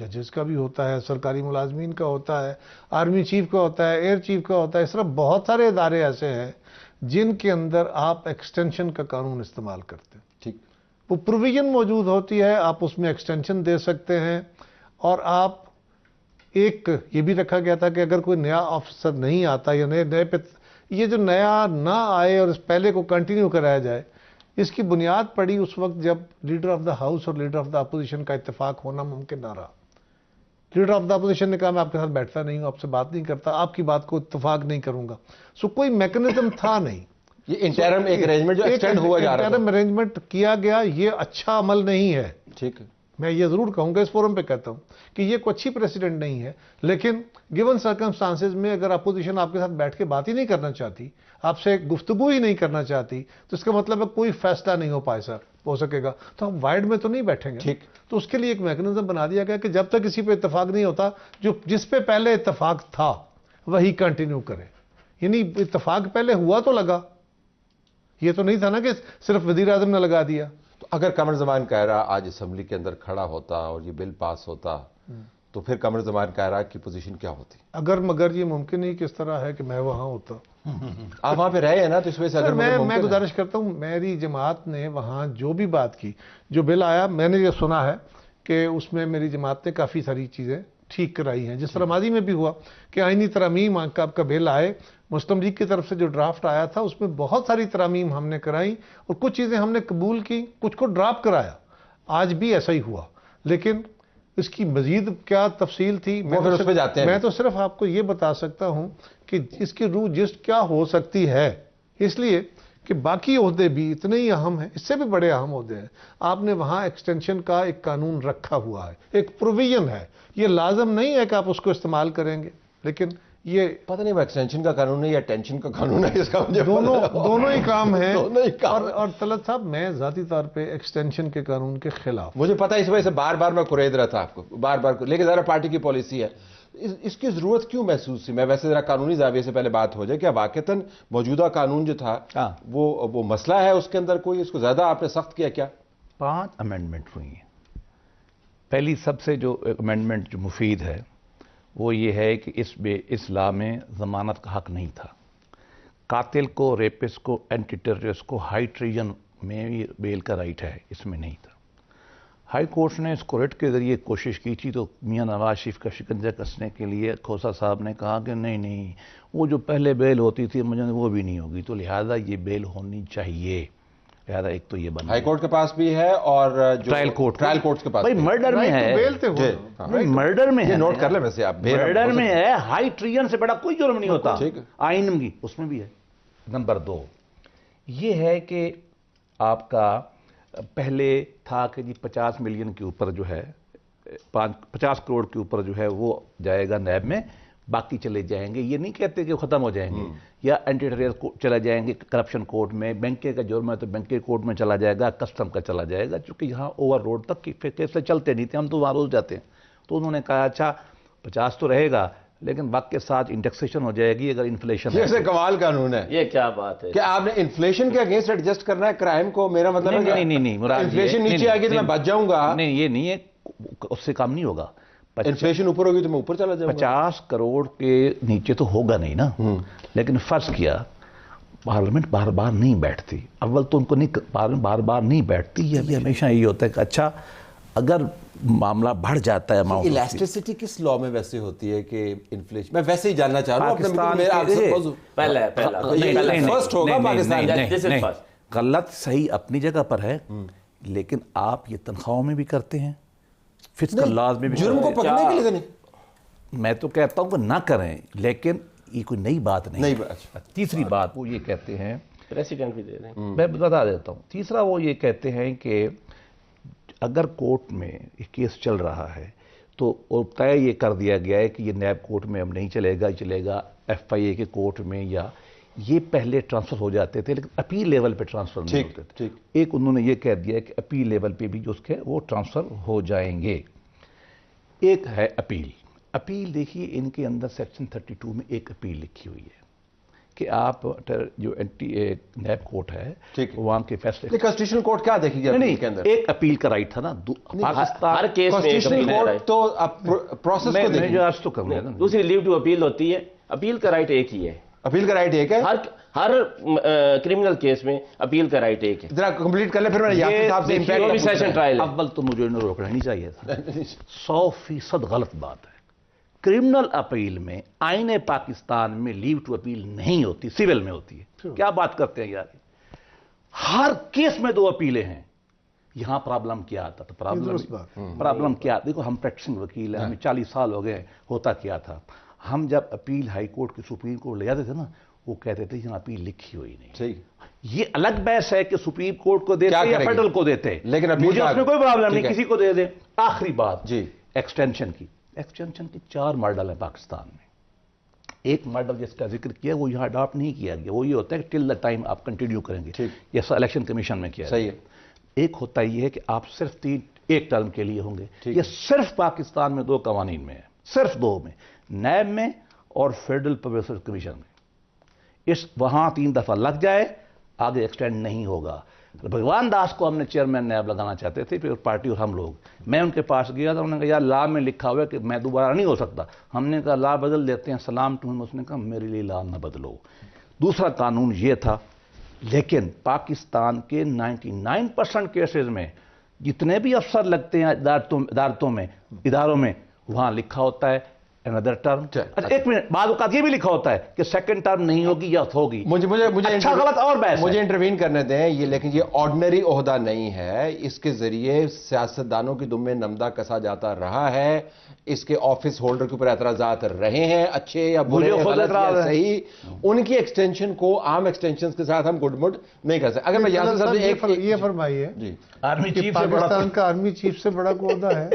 ججز کا بھی ہوتا ہے، سرکاری ملازمین کا ہوتا ہے، آرمی چیف کا ہوتا ہے، ایئر چیف کا ہوتا ہے. اس طرح بہت سارے ادارے ایسے ہیں جن کے اندر آپ ایکسٹینشن کا قانون استعمال کرتے ہیں. ٹھیک، وہ پروویژن موجود ہوتی ہے، آپ اس میں ایکسٹینشن دے سکتے ہیں. اور آپ ایک یہ بھی رکھا گیا تھا کہ اگر کوئی نیا آفیسر نہیں آتا یا نئے پہ یہ جو نیا نہ آئے اور اس پہلے کو کنٹینیو کرایا جائے، اس کی بنیاد پڑی اس وقت جب لیڈر آف دا ہاؤس اور لیڈر آف دا اپوزیشن کا اتفاق ہونا ممکن نہ رہا. لیڈر آف دا اپوزیشن نے کہا میں آپ کے ساتھ بیٹھتا نہیں ہوں، آپ سے بات نہیں کرتا، آپ کی بات کو اتفاق نہیں کروں گا. سو کوئی میکنزم تھا نہیں. یہ انٹرم ایک ارینجمنٹ جو ایکسٹینڈ ہوا جا رہا ہے، انٹرم ارینجمنٹ کیا گیا، یہ اچھا عمل نہیں ہے. ٹھیک، میں یہ ضرور کہوں گا، اس فورم پہ کہتا ہوں کہ یہ کوئی اچھی پریسیڈنٹ نہیں ہے. لیکن گیون سرکمسٹانسز میں اگر اپوزیشن آپ کے ساتھ بیٹھ کے بات ہی نہیں کرنا چاہتی، آپ سے گفتگو ہی نہیں کرنا چاہتی، تو اس کا مطلب ہے کوئی فیصلہ نہیں ہو سکے گا. تو ہم وائڈ میں تو نہیں بیٹھیں گے. ٹھیک، تو اس کے لیے ایک میکنزم بنا دیا گیا کہ جب تک کسی پہ اتفاق نہیں ہوتا، جس پہ پہلے اتفاق تھا وہی کنٹینیو کرے. یعنی اتفاق پہلے ہوا تو لگا، یہ تو نہیں تھا نا کہ صرف وزیر اعظم نے لگا دیا. تو اگر قمر زمان کائرہ آج اسمبلی کے اندر کھڑا ہوتا اور یہ بل پاس ہوتا تو پھر قمر زمان کائرہ کی پوزیشن کیا ہوتی؟ اگر مگر یہ ممکن نہیں کس طرح ہے کہ میں وہاں ہوتا. آپ وہاں پہ رہے ہیں نا، تو اس وجہ سے اگر میں گزارش کرتا ہوں، میری جماعت نے وہاں جو بھی بات کی، جو بل آیا، میں نے یہ سنا ہے کہ اس میں میری جماعت نے کافی ساری چیزیں ٹھیک کرائی ہیں. جس طرح ماضی میں بھی ہوا کہ آئینی ترامیم کا بل آئے، مسلم لیگ کی طرف سے جو ڈرافٹ آیا تھا اس میں بہت ساری ترامیم ہم نے کرائیں اور کچھ چیزیں ہم نے قبول کی، کچھ کو ڈراپ کرایا. آج بھی ایسا ہی ہوا. لیکن اس کی مزید کیا تفصیل تھی میں تو صرف آپ کو یہ بتا سکتا ہوں کہ اس کی روح جسٹ کیا ہو سکتی ہے، اس لیے کہ باقی عہدے بھی اتنے ہی اہم ہیں، اس سے بھی بڑے اہم عہدے ہیں. آپ نے وہاں ایکسٹینشن کا ایک قانون رکھا ہوا ہے، ایک پروویژن ہے. یہ لازم نہیں ہے کہ آپ اس کو استعمال کریں گے، لیکن یہ پتہ نہیں وہ ایکسٹینشن کا قانون ہے یا ٹینشن کا قانون ہے، اس کا مجھے دونوں ہی کام ہیں. اور طلعت صاحب، میں ذاتی طور پہ ایکسٹینشن کے قانون کے خلاف، مجھے پتہ ہے، اس وجہ سے بار بار میں قرید رہا تھا آپ کو، بار بار. لیکن ذرا پارٹی کی پالیسی ہے، اس کی ضرورت کیوں محسوس تھی؟ میں ویسے ذرا قانونی زاویے سے پہلے بات ہو جائے کہ واقعتاً موجودہ قانون جو تھا وہ مسئلہ ہے اس کے اندر کوئی، اس کو زیادہ آپ نے سخت کیا کیا؟ 5 امینڈمنٹ ہوئی ہیں. پہلی سب سے جو امینڈمنٹ جو مفید ہے وہ یہ ہے کہ اس لا میں ضمانت کا حق نہیں تھا. قاتل کو، ریپس کو، اینٹی ٹیررسٹ کو ہائی ٹریجن میں بھی بیل کا رائٹ ہے، اس میں نہیں تھا. ہائی کورٹ نے اس کو ریٹ کے ذریعے کوشش کی تھی تو میاں نواز شریف کا شکنجہ کسنے کے لیے کھوسا صاحب نے کہا کہ نہیں وہ جو پہلے بیل ہوتی تھی مجھے وہ بھی نہیں ہوگی، تو لہذا یہ بیل ہونی چاہیے. لہذا ایک تو یہ بنا ہائی کورٹ کے پاس بھی ہے اور ٹرائل کورٹ کے پاس بھائی مرڈر میں ہے، مرڈر میں ہے، نوٹ کر لیں ویسے آپ، مرڈر میں ہے. ہائی ٹریجن سے بڑا کوئی جرم نہیں ہوتا آئین کی، اس میں بھی ہے. نمبر 2 یہ ہے کہ آپ کا پہلے تھا کہ جی 50 ملین کے اوپر جو ہے 50 کروڑ کے اوپر جو ہے وہ جائے گا نیب میں، باقی چلے جائیں گے. یہ نہیں کہتے کہ ختم ہو جائیں گے، یا اینٹی ٹیررسٹ چلے جائیں گے کرپشن کورٹ میں، بینکے کا جرم ہے تو بینکے کورٹ میں چلا جائے گا، کسٹم کا چلا جائے گا. چونکہ یہاں اوور روڈ تک کیسے چلتے نہیں تھے، ہم تو وہاں روز جاتے ہیں. تو انہوں نے کہا اچھا 50 تو رہے گا لیکن وقت کے ساتھ انڈیکسیشن ہو جائے گی اگر انفلیشن. یہ کمال قانون ہے، یہ کیا بات ہے کہ آپ نے انفلیشن کے اگینسٹ ایڈجسٹ کرنا ہے کرائم کو. میرا مطلب ہے نہیں مراد انفلیشن نیچے آئے گی تو میں بچ جاؤں گا. نہیں یہ نہیں ہے، اس سے کام نہیں ہوگا. انفلیشن اوپر ہوگی تو میں اوپر چلا جاؤں گا. 50 کروڑ کے نیچے تو ہوگا نہیں نا. لیکن فرض کیا پارلیمنٹ بار بار نہیں بیٹھتی، اول تو ان کو نہیں، پارلیمنٹ بار بار نہیں بیٹھتی. یہ بھی ہمیشہ یہی ہوتا ہے کہ اچھا اگر معاملہ بڑھ جاتا ہے اماؤنٹ. الاسٹیسٹی کس لا میں ویسے ہوتی ہے کہ انفلیشن؟ میں ویسے ہی جاننا چاہ رہا ہوں. غلط صحیح اپنی جگہ پر ہے، لیکن آپ یہ تنخواہوں میں بھی کرتے ہیں، فسکل لاز میں بھی. جرم کو پکڑنے کے لیے نہیں، میں تو کہتا ہوں کہ نہ کریں، لیکن یہ کوئی نئی بات نہیں. تیسری بات وہ یہ کہتے ہیں، پریسیڈنٹ بھی دے رہے ہیں، میں بتا دیتا ہوں. تیسرا وہ یہ کہتے ہیں کہ اگر کورٹ میں یہ کیس چل رہا ہے تو طے یہ کر دیا گیا ہے کہ یہ نیب کورٹ میں اب نہیں چلے گا، چلے گا ایف آئی اے کے کورٹ میں، یا یہ پہلے ٹرانسفر ہو جاتے تھے لیکن اپیل لیول پہ ٹرانسفر نہیں ہوتے تھے. ایک انہوں نے یہ کہہ دیا کہ اپیل لیول پہ بھی جو اس کے وہ ٹرانسفر ہو جائیں گے. ایک ہے اپیل. اپیل دیکھیے ان کے اندر سیکشن 32 میں ایک اپیل لکھی ہوئی ہے کہ آپ جو نیب کورٹ ہے وہاں کے فیصلے کانسٹیٹیوشنل کورٹ کیا دیکھیں گے؟ نہیں، ایک اپیل کا رائٹ تھا نا ہر کیس میں کورٹ تو پروسیس کو دیکھیں جو عرض تو کروں گا. دوسری لیو ٹو اپیل ہوتی ہے، اپیل کا رائٹ ایک ہی ہے. اپیل کا رائٹ ایک ہے ہر کرمنل کیس میں اپیل کا رائٹ ایک ہے. ذرا کمپلیٹ کر لیں پھر میں یاسر صاحب سے بھی سیشن ٹرائل. اول تو مجھے انہیں روکنا نہیں چاہیے تھا. 100% غلط بات ہے. کرمنل اپیل میں آئین پاکستان میں لیو ٹو اپیل نہیں ہوتی، سول میں ہوتی ہے. کیا بات کرتے ہیں یار، ہر کیس میں 2 اپیلیں ہیں. یہاں پرابلم کیا آتا تھا؟ پرابلم کیا؟ دیکھو ہم پریکٹسنگ وکیل ہیں، ہمیں 40 سال ہو گئے. ہوتا کیا تھا، ہم جب اپیل ہائی کورٹ کی سپریم کورٹ لے جاتے تھے نا، وہ کہتے تھے یہاں اپیل لکھی ہوئی نہیں. صحیح. یہ الگ بحث ہے کہ سپریم کورٹ کو دیتے یا فیڈرل کو دیتے، لیکن مجھے اس میں کوئی پرابلم نہیں، کسی کو دے دیں. آخری بات جی ایکسٹینشن کی. ایکسٹینشن کے 4 ماڈل ہیں پاکستان میں. ایک ماڈل جس کا ذکر کیا وہ یہاں اڈاپٹ نہیں کیا گیا. وہ یہ ہوتا ہے کہ ٹل دا ٹائم آپ کنٹینیو کریں گے، جیسا الیکشن کمیشن میں کیا. صحیح ہے. ایک ہوتا یہ ہے کہ آپ صرف 1 ٹرم کے لیے ہوں گے. یہ صرف پاکستان میں 2 قوانین میں ہے، صرف 2 میں، نیب میں اور فیڈرل پبلک سروس کمیشن میں. وہاں 3 دفعہ لگ جائے آگے ایکسٹینڈ نہیں ہوگا. بھگوان داس کو ہم نے چیئرمین نیب لگانا چاہتے تھے، پھر پارٹی اور ہم لوگ. میں ان کے پاس گیا تھا، انہوں نے کہا یار لا میں لکھا ہوا ہے کہ میں دوبارہ نہیں ہو سکتا. ہم نے کہا لا بدل دیتے ہیں، سلام ٹو ہم. اس نے کہا میرے لیے لا نہ بدلو. دوسرا قانون یہ تھا. لیکن پاکستان کے 99% کیسز میں جتنے بھی افسر لگتے ہیں اداروں میں وہاں لکھا ہوتا ہے another term. ایک منٹ، بعض اوقات یہ بھی لکھا ہوتا ہے کہ 2nd term نہیں ہوگی یا ہوگی. مجھے اچھا غلط اور بحث، مجھے انٹروین کرنے دیں یہ، لیکن یہ آرڈنری عہدہ نہیں ہے. اس کے ذریعے سیاستدانوں کی دم میں نمدہ کسا جاتا رہا ہے. اس کے آفس ہولڈر کے اوپر اعتراضات رہے ہیں، اچھے یا برے، غلط یا صحیح. ان کی ایکسٹینشن کو عام ایکسٹینشن کے ساتھ ہم گڈ مڈ نہیں کر سکتے. اگر میں یاسر صاحب سے یہ فرمائیے جی، آرمی چیف پاکستان کا آرمی چیف سے بڑا عہدہ ہے،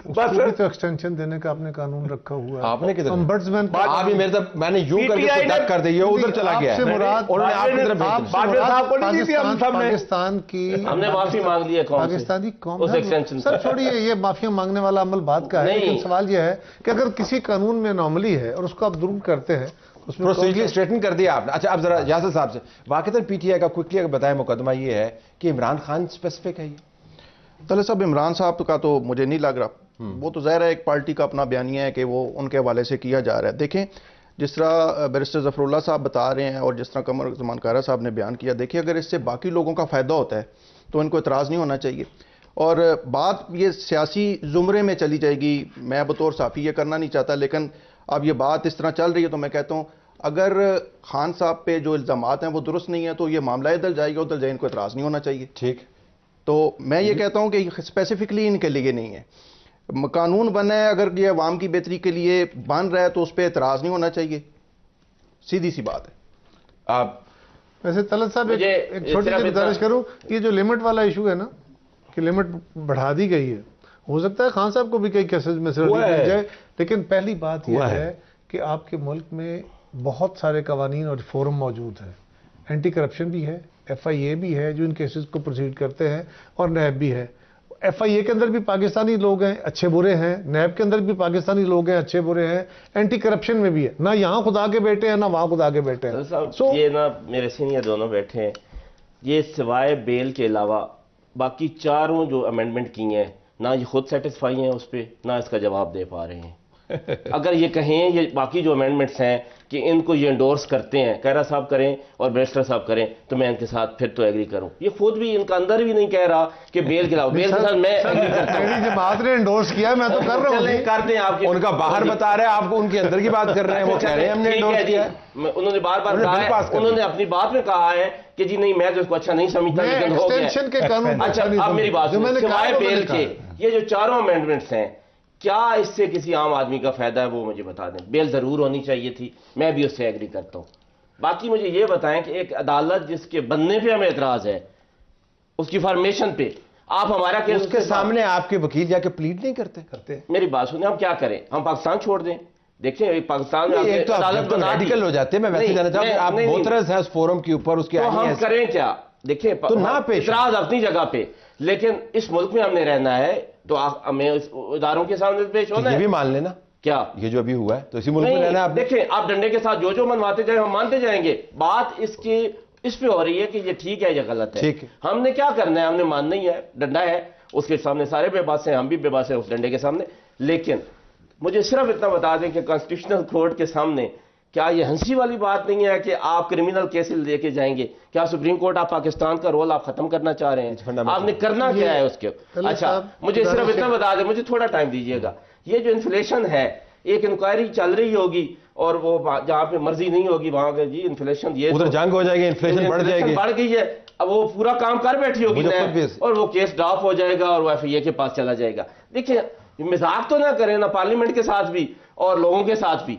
اس کو بھی تو ایکسٹینشن دینے کا آپ نے قانون رکھا ہوا ہے. آپ نے کدھر امبڈسمین آپ ہی میرے طرف میں نے یوں کر کے ڈک کر دی، ادھر چلا گیا. پاکستان کی ہم نے معافی مانگ لی ہے پاکستانی قوم. سر چھوڑیے یہ معافی مانگنے والا عمل بات کا ہے، لیکن سوال یہ ہے کہ اگر کسی قانون میں انوملی ہے اور اس کو آپ ضرور کرتے ہیں، اس میں پروسیجر اسٹریٹن کر دیا آپ نے. اچھا اب ذرا یاسر صاحب سے واقعتاً پی ٹی آئی کا کوئکلی اگر بتائیں مقدمہ یہ ہے کہ عمران خان اسپیسیفک ہے. یہ طلعت صاحب عمران صاحب کا تو مجھے نہیں لگ رہا. وہ تو ظاہر ہے ایک پارٹی کا اپنا بیانیہ ہے کہ وہ ان کے حوالے سے کیا جا رہا ہے. دیکھیں جس طرح بیرسٹر ظفر اللہ صاحب بتا رہے ہیں اور جس طرح قمر زمان کارا صاحب نے بیان کیا، دیکھیں اگر اس سے باقی لوگوں کا فائدہ ہوتا ہے تو ان کو اعتراض نہیں ہونا چاہیے. اور بات یہ سیاسی زمرے میں چلی جائے گی. میں بطور صحافی یہ کرنا نہیں چاہتا، لیکن اب یہ بات اس طرح چل رہی ہے تو میں کہتا ہوں اگر خان صاحب پہ جو الزامات ہیں وہ درست نہیں ہیں تو یہ معاملہ ادھر جائے گا، ادھر جائے، ان کو اعتراض نہیں ہونا چاہیے. ٹھیک. تو میں یہ کہتا ہوں کہ اسپیسیفکلی ان کے لیے نہیں ہے. قانون بنا ہے، اگر یہ عوام کی بہتری کے لیے بن رہا ہے تو اس پہ اعتراض نہیں ہونا چاہیے. سیدھی سی بات ہے. آپ ویسے طلعت صاحب ایک چھوٹی سی گزارش کروں، یہ جو لمٹ والا ایشو ہے نا کہ لمٹ بڑھا دی گئی ہے، ہو سکتا ہے خان صاحب کو بھی کئی کیسز میں سے جائے، لیکن پہلی بات یہ ہے کہ آپ کے ملک میں بہت سارے قوانین اور فورم موجود ہیں. اینٹی کرپشن بھی ہے، ایف آئی اے بھی ہے جو ان کیسز کو پروسیڈ کرتے ہیں، اور نیب بھی ہے. ایف آئی اے کے اندر بھی پاکستانی لوگ ہیں، اچھے برے ہیں. نیب کے اندر بھی پاکستانی لوگ ہیں، اچھے برے ہیں. اینٹی کرپشن میں بھی ہے. نہ یہاں خدا کے بیٹے ہیں نہ وہاں خدا کے بیٹے ہیں. یہ نا میرے سینئر دونوں بیٹھے ہیں، یہ سوائے بیل کے علاوہ باقی 4 جو امینڈمنٹ کی ہیں نہ یہ خود سیٹسفائی ہیں اس پہ، نہ اس کا جواب دے پا رہے ہیں. اگر یہ کہیں یہ باقی جو امینڈمنٹس ہیں کہ ان کو یہ انڈورس کرتے ہیں، کیرا صاحب کریں اور بیرسٹر صاحب کریں، تو میں ان کے ساتھ پھر تو ایگری کروں. یہ خود بھی ان کا اندر بھی نہیں کہہ رہا کہ بیل کے علاوہ، بیل کے ساتھ میں ایگری کرتا ہوں. میری جماعت نے انڈورس کیا، میں تو کر رہا ہوں. کرتے ہیں آپ کے ان کا باہر بتا رہے ہیں، آپ کو ان کے اندر کی بات کر رہے ہیں. وہ کہہ رہے ہیں ہم نے انڈورس کیا. انہوں نے بار بار کہا ہے، انہوں نے اپنی بات میں کہا ہے کہ جی نہیں میں تو اس کو اچھا نہیں سمجھتا، لیکن ہو گیا. اچھا اب میری بات سوائے بیل کے یہ جو 4 امینڈمنٹس ہیں، کیا اس سے کسی عام آدمی کا فائدہ ہے وہ مجھے بتا دیں. بیل ضرور ہونی چاہیے تھی، میں بھی اس سے ایگری کرتا ہوں. باقی مجھے یہ بتائیں کہ ایک عدالت جس کے بننے پہ ہمیں اعتراض ہے، اس کی فارمیشن پہ آپ ہمارا کیس اس کے سامنے آپ کے وکیل جا کے پلیڈ نہیں کرتے. میری بات سنیں، ہم کیا کریں؟ ہم پاکستان چھوڑ دیں؟ دیکھیں پاکستان میں عدالت ریڈیکل ہو جاتے ہیں. میں ویسے کہنا چاہوں کہ آپ موترز ہیں اس فورم کے اوپر، اس کے تو ہم کریں کیا؟ دیکھیں اعتراض اپنی جگہ پہ، لیکن اس ملک میں ہم نے رہنا ہے تو ہمیں اداروں کے سامنے پیش ہونا ہے. یہ بھی مان لینا کیا یہ جو ابھی ہوا ہے تو اسی ملک میں رہنا ہے؟ دیکھیں آپ ڈنڈے کے ساتھ جو منواتے جائیں ہم مانتے جائیں گے. بات اس پہ ہو رہی ہے کہ یہ ٹھیک ہے یا غلط ہے. ہم نے کیا کرنا ہے؟ ہم نے ماننا ہی ہے. ڈنڈا ہے اس کے سامنے سارے بے بس ہیں, ہم بھی بے بس ہیں اس ڈنڈے کے سامنے. لیکن مجھے صرف اتنا بتا دیں کہ کانسٹیٹیوشنل کورٹ کے سامنے کیا یہ ہنسی والی بات نہیں ہے کہ آپ کرمنل کیسز لے کے جائیں گے؟ کیا سپریم کورٹ آپ پاکستان کا رول آپ ختم کرنا چاہ رہے ہیں؟ آپ نے کرنا کیا ہے اس کے؟ اچھا مجھے صرف اتنا بتا دیں, مجھے تھوڑا ٹائم دیجیے گا. یہ جو انفلیشن ہے, ایک انکوائری چل رہی ہوگی اور وہ جہاں پہ مرضی نہیں ہوگی وہاں پہ جی انفلیشن, یہ ادھر جنگ ہو جائے گی, انفلیشن بڑھ جائے گی, بڑھ گئی ہے. اب وہ پورا کام کر بیٹھی ہوگی اور وہ کیس ڈراپ ہو جائے گا اور وہ ایف ای اے کے پاس چلا جائے گا. دیکھیں مذاق تو نہ کریں نا پارلیمنٹ کے ساتھ بھی اور لوگوں کے ساتھ بھی.